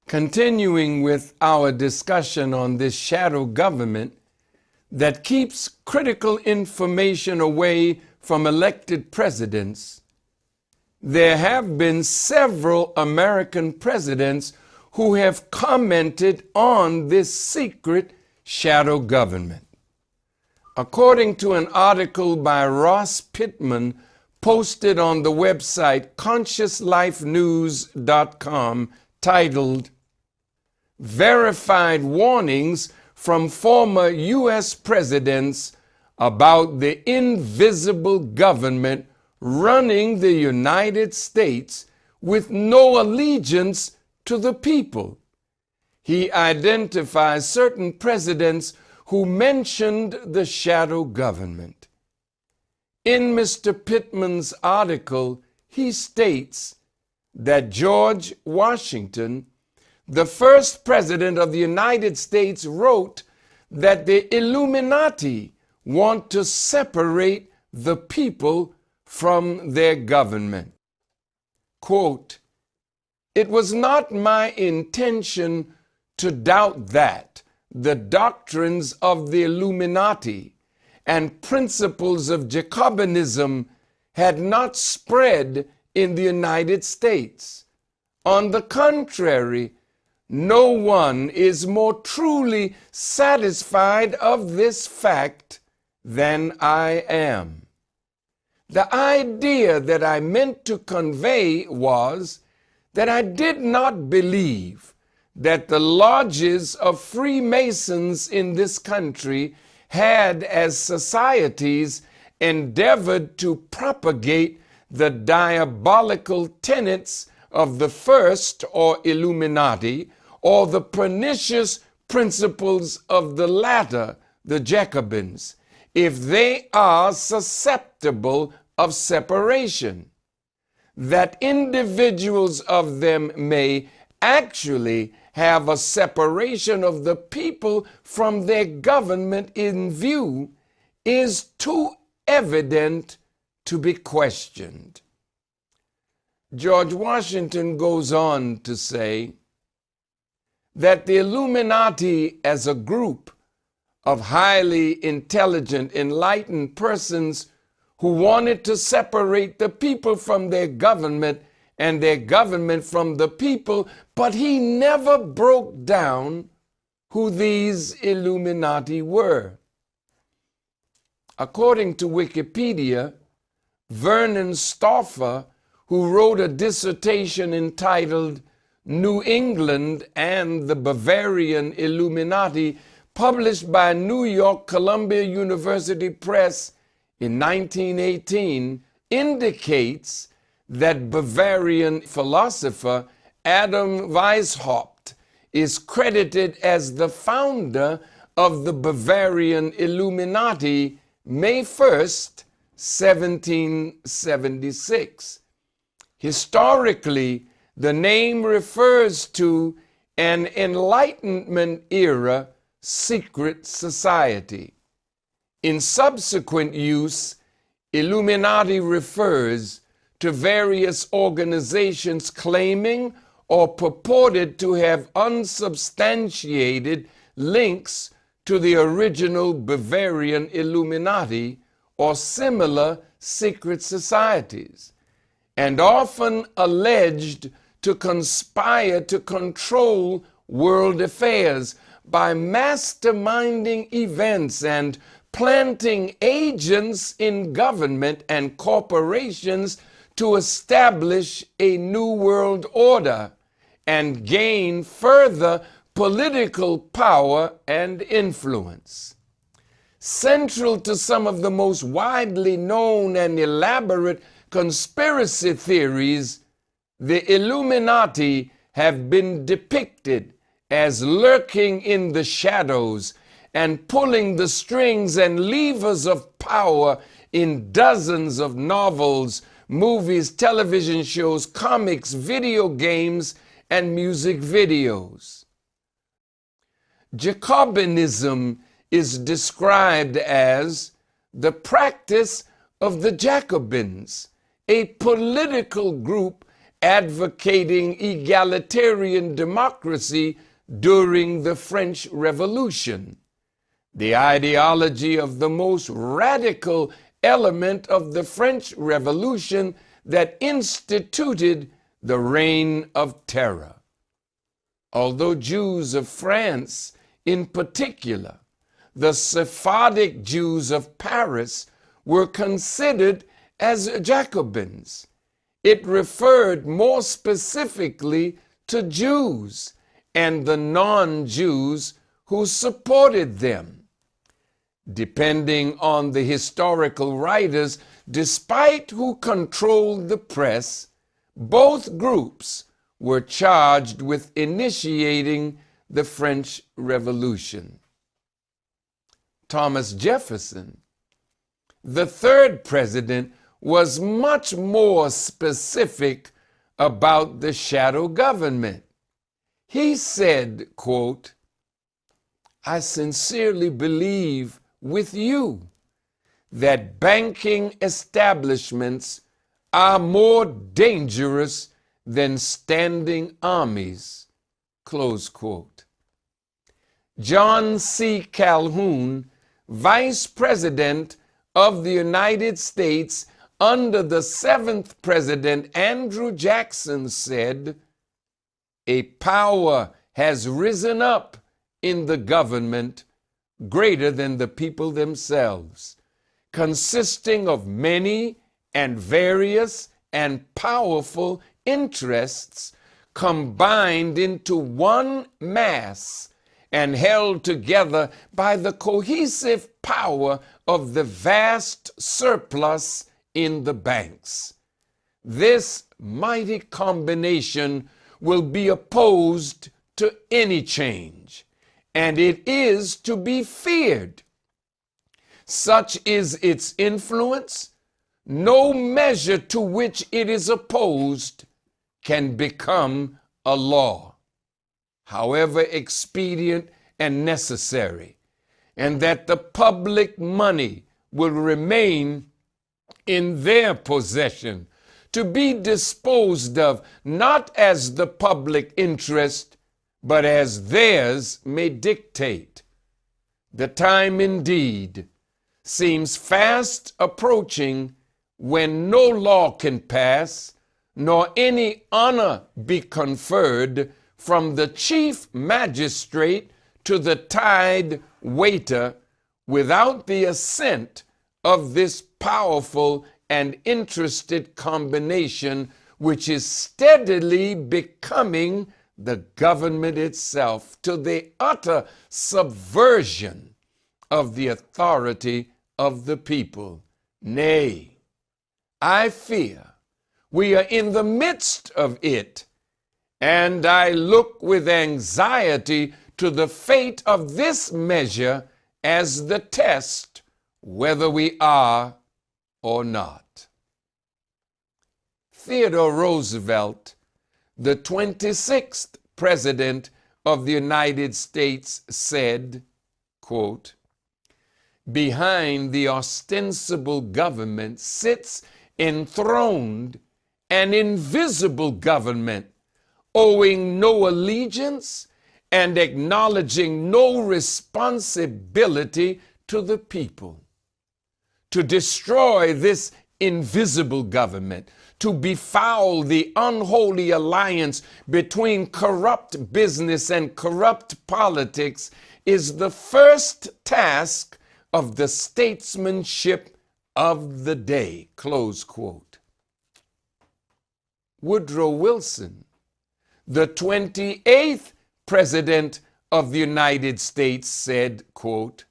Continuing with our discussion on this shadow government that keeps critical information away from elected presidents, there have been several American presidents who have commented on this secret shadow government. According to an article by Ross Pittman posted on the website consciouslifenews.com titled "Verified Warnings from Former U.S. Presidents About the Invisible Government Running the United States with No Allegiance to the People," he identifies certain presidents who mentioned the shadow government. In Mr. Pittman's article, he states that George Washington, the first president of the United States, wrote that the Illuminati want to separate the people from their government. Quote, "It was not my intention to doubt that the doctrines of the Illuminati and principles of Jacobinism had not spread in the United States. On the contrary, no one is more truly satisfied of this fact than I am. The idea that I meant to convey was that I did not believe that the lodges of Freemasons in this country had, as societies, endeavored to propagate the diabolical tenets of the first, or Illuminati, or the pernicious principles of the latter, the Jacobins, if they are susceptible of separation, that individuals of them may actually have a separation of the people from their government in view is too evident to be questioned." George Washington goes on to say that the Illuminati, as a group of highly intelligent, enlightened persons who wanted to separate the people from their government and their government from the people, but he never broke down who these Illuminati were. According to Wikipedia, Vernon Stauffer, who wrote a dissertation entitled "New England and the Bavarian Illuminati," published by New York Columbia University Press in 1918, indicates that Bavarian philosopher Adam Weishaupt is credited as the founder of the Bavarian Illuminati May 1st, 1776. Historically, the name refers to an Enlightenment era secret society. In subsequent use, Illuminati refers to various organizations claiming or purported to have unsubstantiated links to the original Bavarian Illuminati or similar secret societies, and often alleged to conspire to control world affairs by masterminding events and planting agents in government and corporations to establish a new world order and gain further political power and influence. Central to some of the most widely known and elaborate conspiracy theories, the Illuminati have been depicted as lurking in the shadows and pulling the strings and levers of power in dozens of novels, movies, television shows, comics, video games, and music videos. Jacobinism is described as the practice of the Jacobins, a political group advocating egalitarian democracy during the French Revolution, the ideology of the most radical element of the French Revolution that instituted the Reign of Terror. Although Jews of France, in particular, the Sephardic Jews of Paris, were considered as Jacobins, it referred more specifically to Jews and the non-Jews who supported them. Depending on the historical writers, despite who controlled the press, both groups were charged with initiating the French Revolution. Thomas Jefferson, the third president, was much more specific about the shadow government. He said, quote, "I sincerely believe with you that banking establishments are more dangerous than standing armies," close quote. John C. Calhoun, Vice President of the United States under the 7th President Andrew Jackson, said, "A power has risen up in the government greater than the people themselves, consisting of many and various and powerful interests combined into one mass and held together by the cohesive power of the vast surplus in the banks. This mighty combination will be opposed to any change, and it is to be feared. Such is its influence, no measure to which it is opposed can become a law, however expedient and necessary, and that the public money will remain in their possession, to be disposed of not as the public interest, but as theirs may dictate. The time indeed seems fast approaching when no law can pass, nor any honor be conferred from the chief magistrate to the tide waiter without the assent of this powerful and interested combination, which is steadily becoming the government itself, to the utter subversion of the authority of the people. Nay, I fear we are in the midst of it, and I look with anxiety to the fate of this measure as the test whether we are or not. Theodore Roosevelt, the 26th President of the United States, said, quote, "Behind the ostensible government sits enthroned an invisible government, owing no allegiance and acknowledging no responsibility to the people. To destroy this invisible government, to befoul the unholy alliance between corrupt business and corrupt politics, is the first task of the statesmanship of the day," close quote. Woodrow Wilson, the 28th President of the United States, said, quote,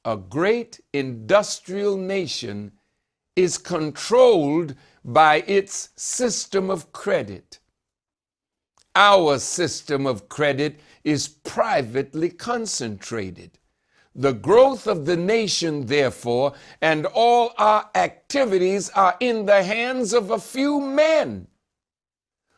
"A great industrial nation is controlled by its system of credit. Our system of credit is privately concentrated. The growth of the nation, therefore, and all our activities are in the hands of a few men.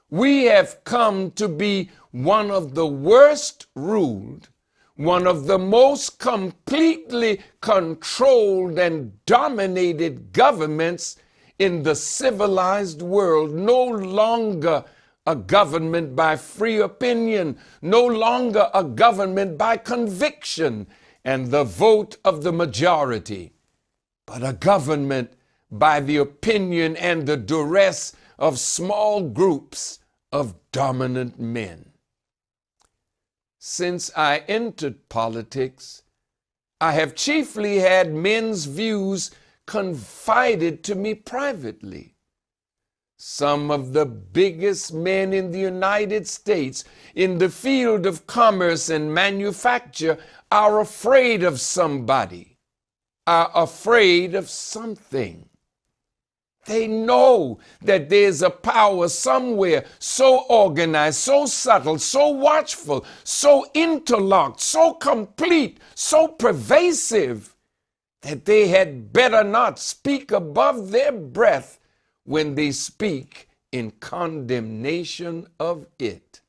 We have come to be one of the worst ruled, one of the most completely controlled and dominated governments in the civilized world, no longer a government by free opinion, no longer a government by conviction and the vote of the majority, but a government by the opinion and the duress of small groups of dominant men. Since I entered politics, I have chiefly had men's views confided to me privately. Some of the biggest men in the United States in the field of commerce and manufacture are afraid of somebody, are afraid of something. They know that there's a power somewhere so organized, so subtle, so watchful, so interlocked, so complete, so pervasive that they had better not speak above their breath when they speak in condemnation of it.